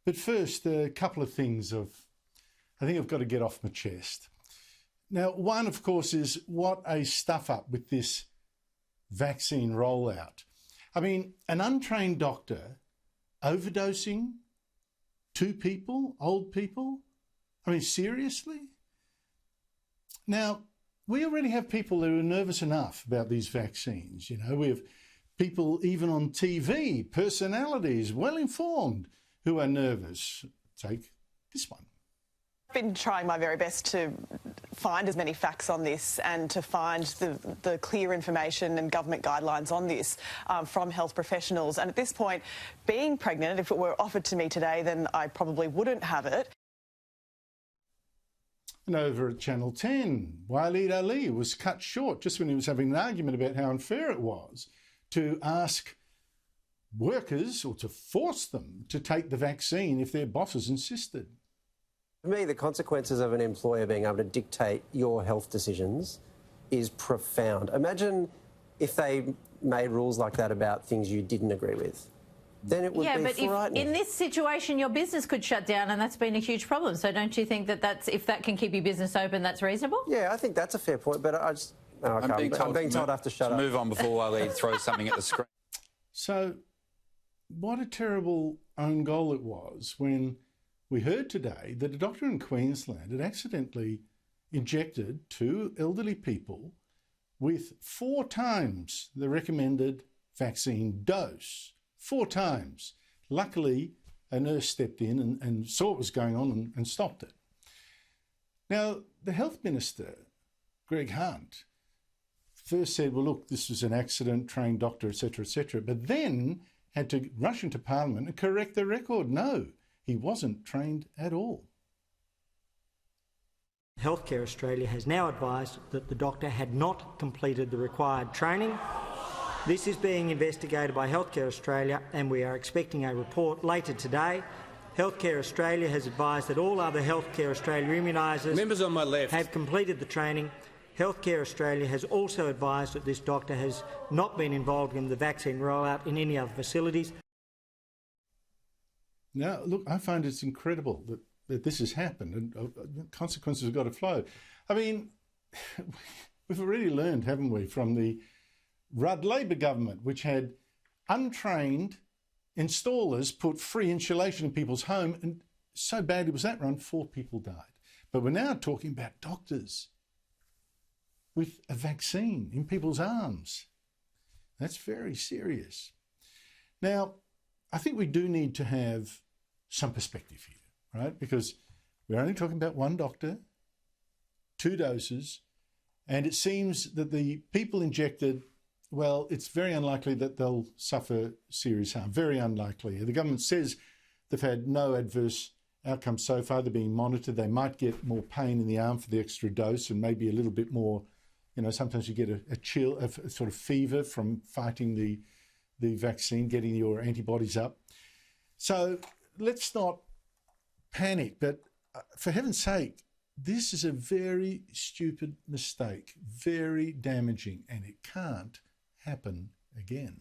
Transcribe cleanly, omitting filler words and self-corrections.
But first, a couple of things I think I've got to get off my chest. Now, one, of course, is what a stuff-up with this vaccine rollout. I mean, an untrained doctor overdosing 2 people, old people? I mean, seriously? Now, we already have people who are nervous enough about these vaccines. You know, we have people even on TV, personalities, well-informed, who are nervous. Take this one. I've been trying my very best to find as many facts on this and to find the clear information and government guidelines on this from health professionals. And at this point, being pregnant, if it were offered to me today, then I probably wouldn't have it. And over at Channel 10, Waleed Ali was cut short just when he was having an argument about how unfair it was to ask workers or to force them to take the vaccine if their bosses insisted. For me, the consequences of an employer being able to dictate your health decisions is profound. Imagine if they made rules like that about things you didn't agree with. Then it would be frightening. In this situation, your business could shut down, and that's been a huge problem. So don't you think that if that can keep your business open, that's reasonable? Yeah, I think that's a fair point, but I'm being told I have to shut up. Move on before Waleed throws something at the screen. So what a terrible own goal it was when we heard today that a doctor in Queensland had accidentally injected 2 elderly people with 4 times the recommended vaccine dose. 4 times. Luckily, a nurse stepped in and saw what was going on and stopped it. Now, the health minister, Greg Hunt, first said, well, look, this was an accident, trained doctor, etc., but then had to rush into Parliament and correct the record. No, he wasn't trained at all. Healthcare Australia has now advised that the doctor had not completed the required training. This is being investigated by Healthcare Australia and we are expecting a report later today. Healthcare Australia has advised that all other Healthcare Australia immunisers have completed the training. Healthcare Australia has also advised that this doctor has not been involved in the vaccine rollout in any other facilities. Now, look, I find it's incredible that this has happened and consequences have got to flow. I mean, we've already learned, haven't we, from the Rudd Labor government, which had untrained installers put free insulation in people's home, and so badly was that run, 4 people died. But we're now talking about doctors with a vaccine in people's arms. That's very serious. Now, I think we do need to have some perspective here, right? Because we're only talking about 1 doctor, 2 doses, and it seems that the people injected, well, it's very unlikely that they'll suffer serious harm, very unlikely. The government says they've had no adverse outcomes so far. They're being monitored. They might get more pain in the arm for the extra dose and maybe a little bit more, you know, sometimes you get a chill, a sort of fever from fighting the vaccine, getting your antibodies up. So let's not panic, but for heaven's sake, this is a very stupid mistake, very damaging, and it can't happen again.